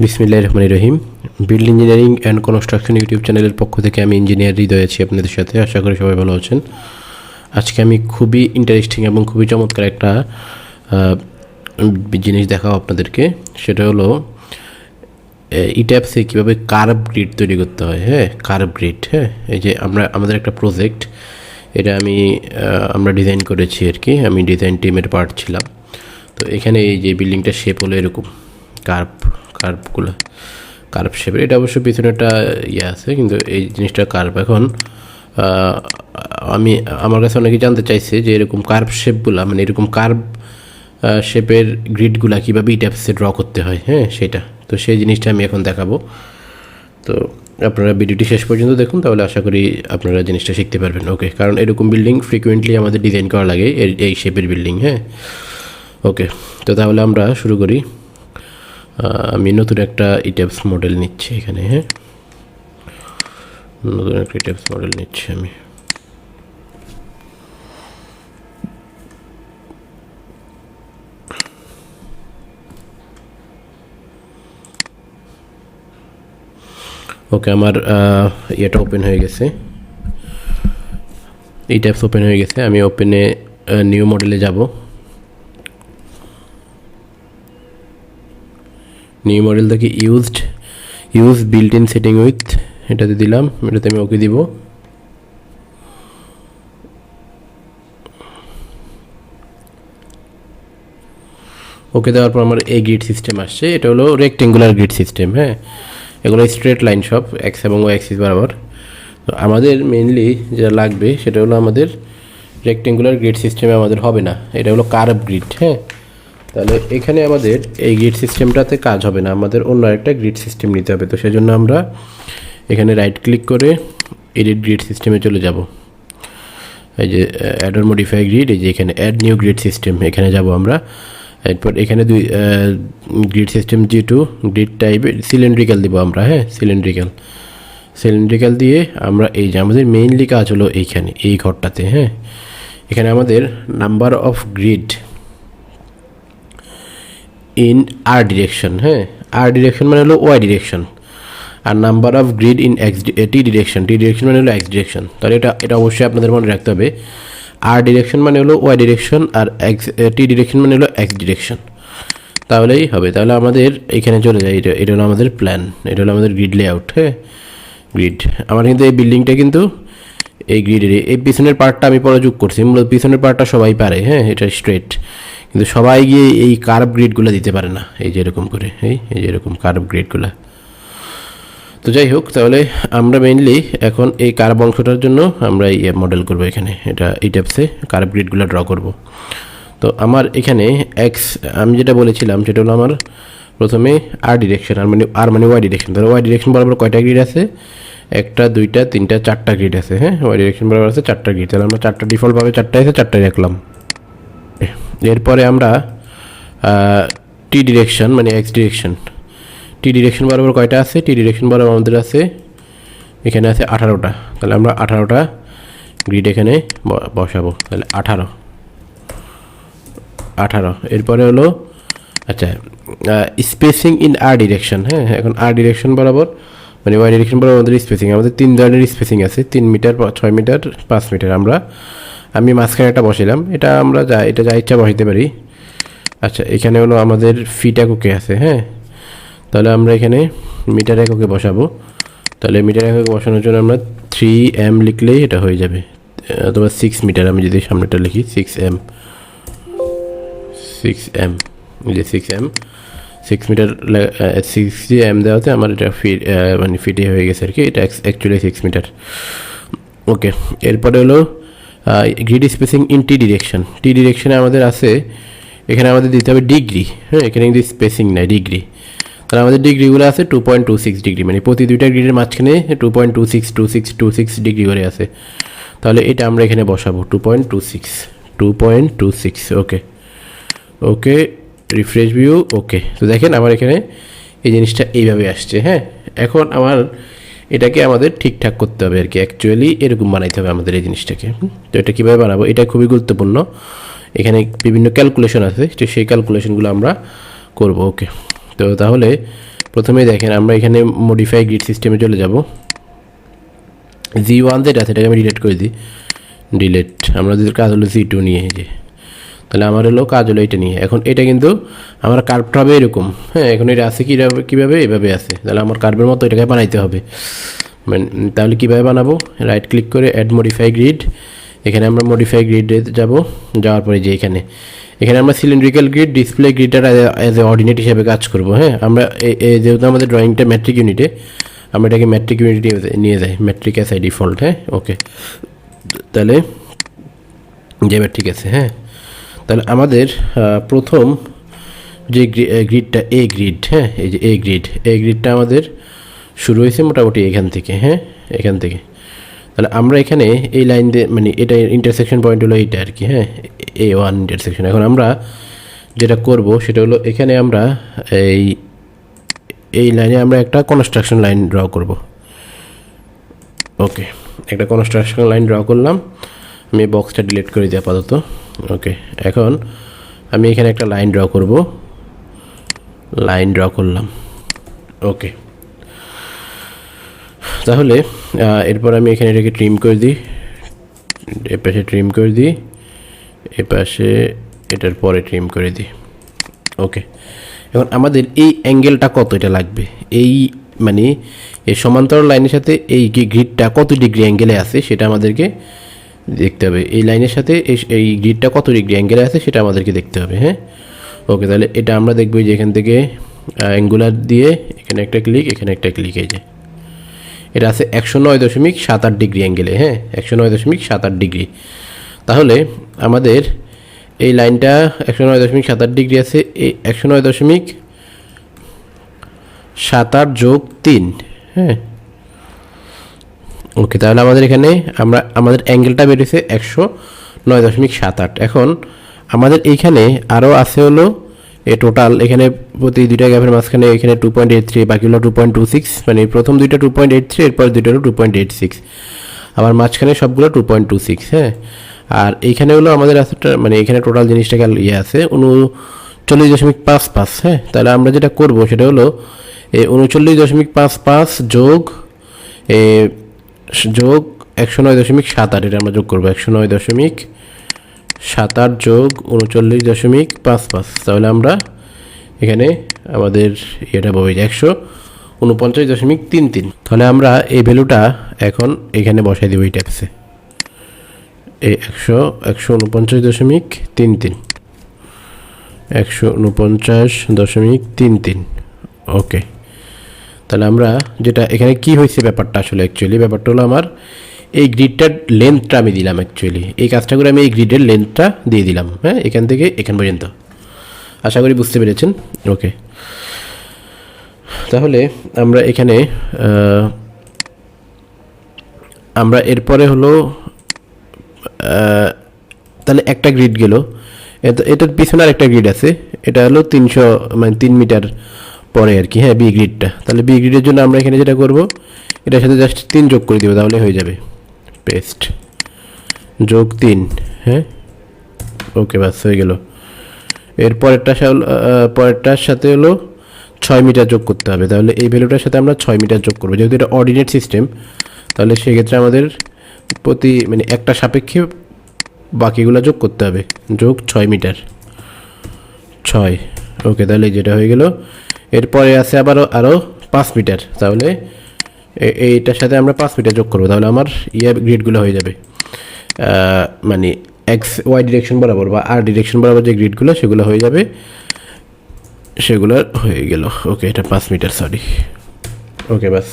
বিসমিল্লাহির রহমানির রহিম। Build engineering and construction YouTube চ্যানেলের পক্ষ থেকে আমি ইঞ্জিনিয়ার হৃদয় আছি আপনাদের সাথে। আশা করি সবাই ভালো আছেন। আজকে আমি খুবই ইন্টারেস্টিং এবং খুবই চমৎকার একটা জিনিস দেখাবো আপনাদেরকে। সেটা হলো ইট্যাবসে কীভাবে কার্ভ গ্রিড তৈরি করতে হয়। হ্যাঁ, কার্ভ গ্রিড। হ্যাঁ, এই যে আমাদের একটা প্রজেক্ট, এটা আমরা ডিজাইন করেছি আর কি। আমি ডিজাইন টিমের পার্ট ছিলাম। তো এখানে এই যে বিল্ডিংটা শেপ হলো এরকম কার্ভ শেপের। এটা অবশ্য পিছনে একটা আছে, কিন্তু এই জিনিসটা কার্ভ। এখন আমার কাছে অনেকে জানতে চাইছে যে এরকম কার্ভ শেপগুলা, মানে এরকম কার্ভ শেপের গ্রিডগুলা কীভাবে ইট্যাবসে ড্র করতে হয়। হ্যাঁ, সেটা তো সেই জিনিসটা আমি এখন দেখাবো। তো আপনারা ভিডিওটি শেষ পর্যন্ত দেখুন, তাহলে আশা করি আপনারা জিনিসটা শিখতে পারবেন। ওকে, কারণ এরকম বিল্ডিং ফ্রিকুয়েন্টলি আমাদের ডিজাইন করা লাগে, এই শেপের বিল্ডিং। হ্যাঁ, ওকে, তো তাহলে আমরা শুরু করি। আমি নতুন একটা ইট্যাবস মডেল নিচ্ছি এখানে। হ্যাঁ, নতুন একটা ইট্যাবস মডেল নিচ্ছি আমি। ওকে, আমার এটা ওপেন হয়ে গেছে, ইট্যাবস ওপেন হয়ে গেছে। আমি ওপেনে নিউ মডেলে যাব। নিউ মডেল থেকে use built in setting with, এটাতে দিলাম। এটাতে আমি ওকে দিব। ওকে দেওয়ার পর আমার এই গ্রিড সিস্টেম আসছে। এটা হলো রেক্টেঙ্গুলার গ্রিড সিস্টেম। হ্যাঁ, এগুলো স্ট্রেট লাইন সব, এক্স এবং ওয়াই অ্যাক্সিস বরাবর। তো আমাদের মেইনলি যেটা লাগবে সেটা হলো আমাদের রেক্টেঙ্গুলার গ্রিড সিস্টেমে আমাদের হবে না, এটা হলো কার্ভ গ্রিড। হ্যাঁ, তাহলে এখানে আমাদের এই গ্রিড সিস্টেমটাতে কাজ হবে না, আমাদের অন্য একটা গ্রিড সিস্টেম নিতে হবে। তো সেজন্য আমরা এখানে রাইট ক্লিক করে এডিট গ্রিড সিস্টেমে চলে যাব। এই যে অ্যাড অর মডিফাই গ্রিড, এই যে এখানে অ্যাড নিউ গ্রিড সিস্টেম, এখানে যাব আমরা। এরপর এখানে grid system G2 grid type cylindrical দিব আমরা। হ্যাঁ, সিলিন্ড্রিক্যাল দিয়ে আমরা এই যে আমাদের মেইনলি কাজ হলো এইখানে, এই ঘরটাতে। হ্যাঁ, এখানে আমাদের number of grid in R direction. হ্যাঁ, আর ডিরেকশন মানে হলো ওয়াই ডিরেকশন, আর number of grid in T direction মানে হলো এক্স ডিরেকশন। তাহলে এটা অবশ্যই আপনাদের মনে রাখতে হবে। আর ডিরেকশন মানে হলো ওয়াই ডিরেকশন, আর টি ডিরেকশন মানে হলো এক্স ডিরেকশন। তাহলেই হবে। তাহলে আমাদের এখানে চলে যায়, এটা হলো আমাদের প্ল্যান, এটা হলো আমাদের গ্রিড লেআউট। হ্যাঁ, গ্রিড আমার কিন্তু এই বিল্ডিংটা কিন্তু এই গ্রিডের এই পিছনের পার্টটা আমি পরে যোগ করছি। মূলত পিছনের পার্টটা সবাই পারে। হ্যাঁ, এটা স্ট্রেট, কিন্তু সবাই গিয়ে এই কার্ভ গ্রিডগুলো দিতে পারে না। এই যে এরকম করে, এই যে এরকম কার্ভ গ্রিডগুলো। তো যাই হোক, তাহলে আমরা মেইনলি এখন এই কার্ভ অংশটার জন্য আমরা এই মডেল করব এখানে। এটা ইট্যাবসে কার্ভ গ্রিডগুলো ড্র করব। তো আমার এখানে আমি যেটা বলেছিলাম সেটা হলো আমার প্রথমে আর ডিরেকশন, আর মানে ওয়াই ডিরেকশন। তাহলে ওয়াই ডিরেকশন বরাবর কয়টা গ্রিড আছে? একটা, দুইটা, তিনটা, চারটা গ্রিড আছে। হ্যাঁ, ওয়াই ডিরেকশন বরাবর আছে চারটা গ্রিড। তাহলে আমরা চারটা ডিফল্টভাবে চারটা আছে, চারটাই রাখলাম। এরপরে আমরা টি ডিরেকশন মানে এক্স ডিরেকশন, টি ডিরেকশন বরাবর কয়টা আছে? টি ডিরেকশন বরাবর আমাদের আছে এখানে আছে 18টা। তাহলে আমরা 18টা গ্রিড এখানে বসাবো। তাহলে 18। এরপরে হলো আচ্ছা স্পেসিং ইন আর ডিরেকশন। হ্যাঁ, এখন আর ডিরেকশন বরাবর মানে ওয়াই ডিরেকশন বরাবর আমাদের স্পেসিং, আমাদের 3 ধরনের স্পেসিং আছে, 3 মিটার, 6 মিটার, 5 মিটার। আমি মাঝখানে একটা বসাইলাম, এটা যা ইচ্ছা বসাইতে পারি। আচ্ছা, এখানে হলো আমাদের ফিট এককে আছে। হ্যাঁ, তাহলে আমরা এখানে মিটার এককে বসাবো। তাহলে মিটার এককে বসানোর জন্য আমরা 3m লিখলেই এটা হয়ে যাবে, অথবা 6 মিটার। আমি যদি সামনেটা লিখি 6m, এই যে 6 মিটার 60m দেওয়াতে আমার এটা মানে ফিটে হয়ে গেছে আর কি। এটা অ্যাকচুয়ালি 6 মিটার। ওকে, এরপরে হলো grid spacing in T direction. T ডিরেকশনে আমাদের আছে, এখানে আমাদের দিতে হবে ডিগ্রি। হ্যাঁ, এখানে কিন্তু স্পেসিং নাই, ডিগ্রি। তাহলে আমাদের ডিগ্রিগুলো আছে 2.26 ডিগ্রি, মানে প্রতি দুইটা গ্রিডের মাঝখানে 2.26 ডিগ্রি করে আছে। তাহলে এটা আমরা এখানে বসাবো 2.26। ওকে, রিফ্রেশ ভিউ। ওকে, তো দেখেন আমার এখানে এই জিনিসটা এইভাবে আসছে। হ্যাঁ, এখন এটাকে আমাদের ঠিকঠাক করতে হবে আর কি। অ্যাকচুয়ালি এরকম বানাইতে হবে আমাদের এই জিনিসটাকে। তো এটা কীভাবে বানাবো, এটা খুবই গুরুত্বপূর্ণ। এখানে বিভিন্ন ক্যালকুলেশন আছে, তো সেই ক্যালকুলেশনগুলো আমরা করব। ওকে, তো তাহলে প্রথমেই দেখেন আমরা এখানে মডিফাই গ্রিড সিস্টেমে চলে যাব। G1 যেটা আছে এটাকে আমি ডিলিট করে দিই, ডিলিট। আমরা যদি কাজ হলো G2 নিয়ে, যে তাহলে আমার হলো কাজ হলো এটা নিয়ে। এখন এটা কিন্তু আমার কার্ভটা হবে এরকম, হ্যাঁ। এখন এটা আছে কীভাবে এভাবে আছে, তাহলে আমার কার্ভের মতো এটাকে বানাইতে হবে। মানে তাহলে কীভাবে বানাবো, রাইট ক্লিক করে অ্যাড মডিফাই গ্রিড, এখানে আমরা মডিফাই গ্রিডে যাব। যাওয়ার পরে যে এখানে আমরা সিলিন্ড্রিক্যাল গ্রিড ডিসপ্লে গ্রিডার অ্যাজ এ অর্ডিনেট হিসেবে কাজ করব, হ্যাঁ। আমরা যেহেতু আমাদের ড্রয়িংটা ম্যাট্রিক ইউনিটে, আমরা এটাকে ম্যাট্রিক ইউনিটে নিয়ে যাই, ম্যাট্রিক আছে ডিফল্ট, হ্যাঁ। ওকে, তাহলে যে ম্যাট্রিক আছে, হ্যাঁ। তাহলে আমাদের প্রথম যে গ্রিডটা এ গ্রিড, হ্যাঁ, এই যে এ গ্রিডটা আমাদের শুরু হয়েছে মোটামুটি এখান থেকে, হ্যাঁ, এখান থেকে। তাহলে আমরা এখানে এই লাইন দিয়ে, মানে এটা ইন্টারসেকশন পয়েন্ট হলো এইটা আর কি, হ্যাঁ, A1 ইন্টারসেকশন। এখন আমরা যেটা করব সেটা হলো এখানে আমরা এই লাইনে আমরা একটা কনস্ট্রাকশন লাইন ড্র করব। ওকে, একটা কনস্ট্রাকশন লাইন ড্র করলাম। আমি বক্সটা ডিলিট করে দিই আপাতত। ওকে, এখন আমি এখানে একটা লাইন ড্র করব, লাইন ড্র করলাম। ওকে, তাহলে এরপর আমি এখানে এটাকে ট্রিম করে দিই, এ পাশে ট্রিম করে দিই, এ পাশে এটার পরে ট্রিম করে দিই। ওকে, এখন আমাদের এই অ্যাঙ্গেলটা কত এটা লাগবে, এই মানে এই সমান্তরাল লাইনের সাথে এই গ্রিডটা কত ডিগ্রি অ্যাঙ্গেলে আছে সেটা আমাদেরকে দেখতে হবে। এই লাইনের সাথে এই গ্রিডটা কত ডিগ্রি অ্যাঙ্গেলে আছে সেটা আমাদেরকে দেখতে হবে, হ্যাঁ। ওকে, তাহলে এটা আমরা দেখব যে এখান থেকে অ্যাঙ্গুলার দিয়ে এখানে একটা ক্লিক, এখানে একটা ক্লিক, এই যে এটা আছে 109.78 ডিগ্রি অ্যাঙ্গেলে, হ্যাঁ, 109.78 ডিগ্রি। তাহলে আমাদের এই লাইনটা 109.78 ডিগ্রি আছে, এই 109.78 যোগ 3, হ্যাঁ। ওকে, তাহলে আমাদের এখানে আমাদের অ্যাঙ্গেলটা বেরিয়েছে 109.78। এখন আমাদের এইখানে আরও আছে হলো টোটাল, এখানে প্রতি দুইটা গ্যাপের মাঝখানে এখানে 2.83, বাকিগুলো 2.26, মানে প্রথম দুইটা 2.83, এরপর দুইটা হলো 2.86, আবার মাঝখানে সবগুলো 2.26, হ্যাঁ। আর এইখানে হলো আমাদের আছে, মানে এখানে টোটাল জিনিসটাকে আছে 39.55, হ্যাঁ। তাহলে আমরা যেটা করব সেটা হলো 39.55 যোগ 109.78, এটা আমরা যোগ করবো 109.78 যোগ 39.55। তাহলে আমরা এখানে আমাদের এটা পাবো 149.33। তাহলে আমরা এই ভ্যালুটা এখন এখানে বসাই দেবো এই ট্যাক্সে, এই 149.33, 149.33। ওকে, তাহলে আমরা যেটা এখানে কি হয়েছে ব্যাপারটা, আসলে অ্যাকচুয়ালি ব্যাপারটা হলো আমার এই গ্রিডটার লেন্থটা আমি দিলাম, অ্যাকচুয়ালি এই কাজটা করে আমি এই গ্রিডের লেন্থটা দিয়ে দিলাম, হ্যাঁ, এখান থেকে এখান পর্যন্ত। আশা করি বুঝতে পেরেছেন। ওকে, তাহলে আমরা এখানে আমরা এরপরে হলো তাহলে একটা গ্রিড গেল, এটার পিছনে আরেকটা গ্রিড আছে, এটা হলো 300, মানে 3 মিটার পরে আর কি, হ্যাঁ, বি গ্রিডটা। তাহলে বি গ্রিডের জন্য আমরা এখানে যেটা করব, এটার সাথে জাস্ট 3 যোগ করে দেবো, তাহলে হয়ে যাবে পেস্ট যোগ 3, হ্যাঁ। ওকে, বাস হয়ে গেল। এর পরেরটার সাথে হলো 6 মিটার যোগ করতে হবে, তাহলে এই ভ্যালুটার সাথে আমরা 6 মিটার যোগ করবো, যেহেতু এটা অর্ডিনেট সিস্টেম। তাহলে সেক্ষেত্রে আমাদের প্রতি, মানে একটা সাপেক্ষে বাকিগুলো যোগ করতে হবে, যোগ 6 মিটার, 6। ওকে, তাহলে যেটা হয়ে গেল। এরপরে আছে আরও 5 মিটার, তাহলে এইটার সাথে আমরা 5 মিটার যোগ করবো, তাহলে আমার গ্রিডগুলো হয়ে যাবে, মানে এক্স ওয়াই ডিরেকশন বরাবর বা আর ডিরেকশন বরাবর যে গ্রিডগুলো সেগুলো হয়ে যাবে, সেগুলো হয়ে গেল। ওকে, এটা 5 মিটার, সরি। ওকে, বাস,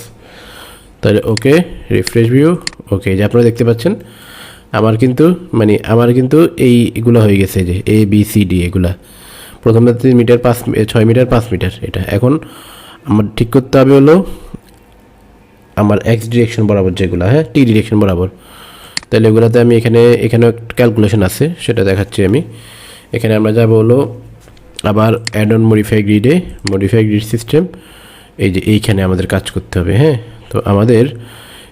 তাহলে ওকে, রিফ্রেশ ভিউ। ওকে, যে আপনারা দেখতে পাচ্ছেন আমার কিন্তু এইগুলো হয়ে গেছে, যে এ বি সি ডি, এগুলা প্রথমে 3 মিটার 6 মিটার 5 মিটার। এটা এখন আমার ঠিক করতে হবে হলো আমার এক্স ডিরেকশন বরাবর যেগুলো, হ্যাঁ, টি ডিরেকশন বরাবর। তাহলে এগুলোতে আমি এখানে ক্যালকুলেশন আছে, সেটা দেখাচ্ছি আমি। এখানে আমরা যাব হলো আবার add on modify grid system, এই যে এইখানে আমাদের কাজ করতে হবে, হ্যাঁ। তো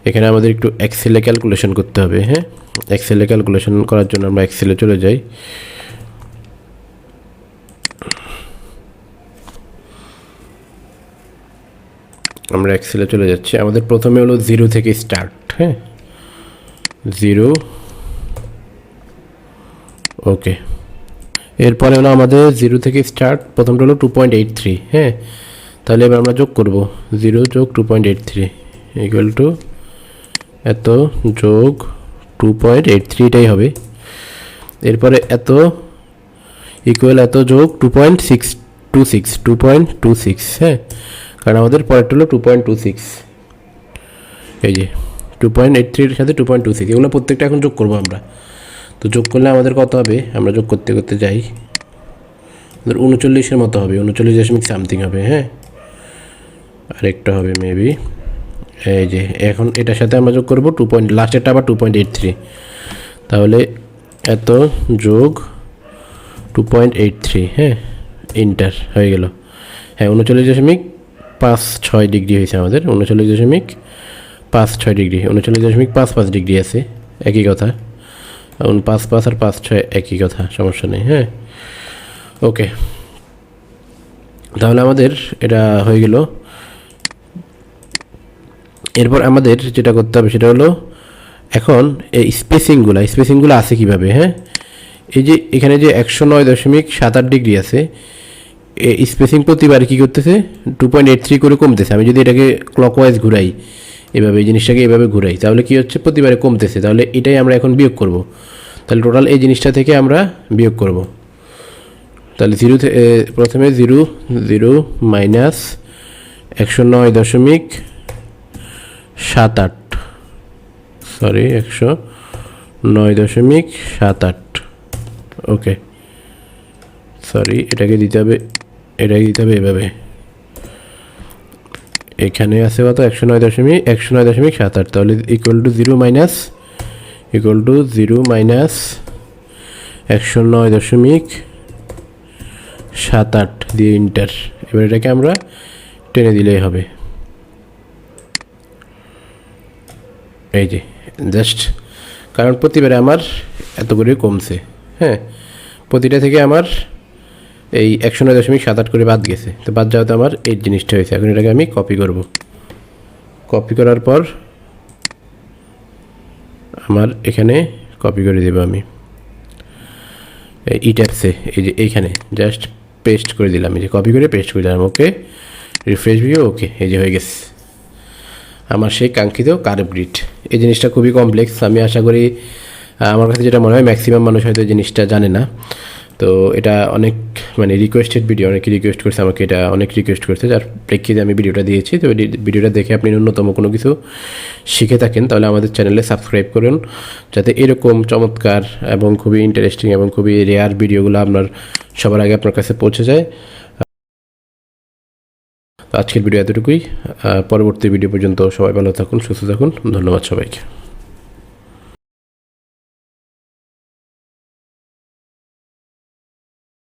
এখানে আমাদের একটু এক্সেলে ক্যালকুলেশন করতে হবে, হ্যাঁ। এক্সেলে ক্যালকুলেশন করার জন্য আমরা এক্সেলে চলে যাই। আমরা এক্সেলে চলে যাচ্ছি। আমাদের প্রথমে হলো 0 থেকে স্টার্ট, হ্যাঁ 0, ওকে। এরপরে হলো আমাদের 0 থেকে স্টার্ট, প্রথমটা হলো 2.83, হ্যাঁ। তাহলে এবার আমরা যোগ করব 0 যোগ 2.83 ইকুয়াল টু এত যোগ 2.83, এটাই হবে। এরপরে এত ইকুয়াল এত যোগ 2.26, হ্যাঁ, কারণ আমাদের পরেরটা হলো 2.26, এই যে 2.83 এর সাথে 2.26, এগুলো প্রত্যেকটা এখন যোগ করবো আমরা। তো যোগ করলে আমাদের কত হবে, আমরা যোগ করতে করতে যাই, আমাদের 39-এর মতো হবে, 39 সামথিং হবে, হ্যাঁ। আরেকটা হবে মেবি, এই যে এখন এটার সাথে আমরা যোগ করবো লাস্টেরটা আবার 2.83, তাহলে এত যোগ 2.83, হ্যাঁ, ইন্টার হয়ে গেল। হ্যাঁ 39.56 ডিগ্রি হয়েছে আমাদের, 39.56 ডিগ্রি, 39.55 ডিগ্রি আছে, একই কথা। 5 আর 5 একই কথা, সমস্যা নেই, হ্যাঁ, ওকে। তাহলে আমাদের এটা হয়ে গেল। এরপর আমাদের যেটা করতে হবে সেটা হলো এখন এই স্পেসিংগুলো আছে কীভাবে, হ্যাঁ। এই যে এখানে যে 109.78 ডিগ্রি আছে, এই স্পেসিং প্রতিবার কী করতেছে 2.83 করে কমতেছে। আমি যদি এটাকে ক্লকওয়াইজ ঘুরাই, এভাবে এই জিনিসটাকে এভাবে ঘুরাই, তাহলে কী হচ্ছে প্রতিবারে কমতেছে। তাহলে এটাই আমরা এখন বিয়োগ করব। তাহলে টোটাল এই জিনিসটা থেকে আমরা বিয়োগ করব। তাহলে 0 থেকে প্রথমে 0 মাইনাস 109.78, সরি 109.78, ওকে। সরি এটাকে দিতে হবে এভাবে। এখানে আছে কত 109.78, তাহলে ইকুয়াল টু 0 মাইনাস 109.78 দিয়ে ইন্টার। এবার এটাকে আমরা টেনে দিলেই হবে, এই যে জাস্ট, কারণ প্রতিবারে আমার এত করে কমছে, হ্যাঁ, প্রতিটা থেকে আমার এই 109.78 করে বাদ গেছে। তো বাদ যাওয়াতে আমার এই জিনিসটা হয়েছে। এখন এটাকে আমি কপি করব, কপি করার পর আমার এখানে কপি করে দেবো আমি ETABS-এ, এই যে এইখানে জাস্ট পেস্ট করে দিলাম, এই যে কপি করে পেস্ট করে দিলাম, ওকে। রিফ্রেশ ভিউ, ওকে, এই যে হয়ে গেছে আমার সেই কাঙ্ক্ষিত কার্ভ গ্রিড। এই জিনিসটা খুবই কমপ্লেক্স, আমি আশা করি আমার কাছে যেটা মনে হয় ম্যাক্সিমাম মানুষ হয়তো এই জিনিসটা জানে না। তো এটা অনেক মানে রিকোয়েস্টেড ভিডিও, অনেকে রিকোয়েস্ট করছে আমাকে, এটা অনেক রিকোয়েস্ট করছে, যার প্রেক্ষিতে আমি ভিডিওটা দিয়েছি। তো ভিডিওটা দেখে আপনি ন্যূনতম কোনো কিছু শিখে থাকেন তাহলে আমাদের চ্যানেলে সাবস্ক্রাইব করুন, যাতে এরকম চমৎকার এবং খুবই ইন্টারেস্টিং এবং খুবই রেয়ার ভিডিওগুলো আপনার সবার আগে আপনার কাছে পৌঁছে যায়। আজকের ভিডিও এতটুকুই, পরবর্তী ভিডিও পর্যন্ত সবাই ভালো থাকুন, সুস্থ থাকুন, ধন্যবাদ সবাইকে।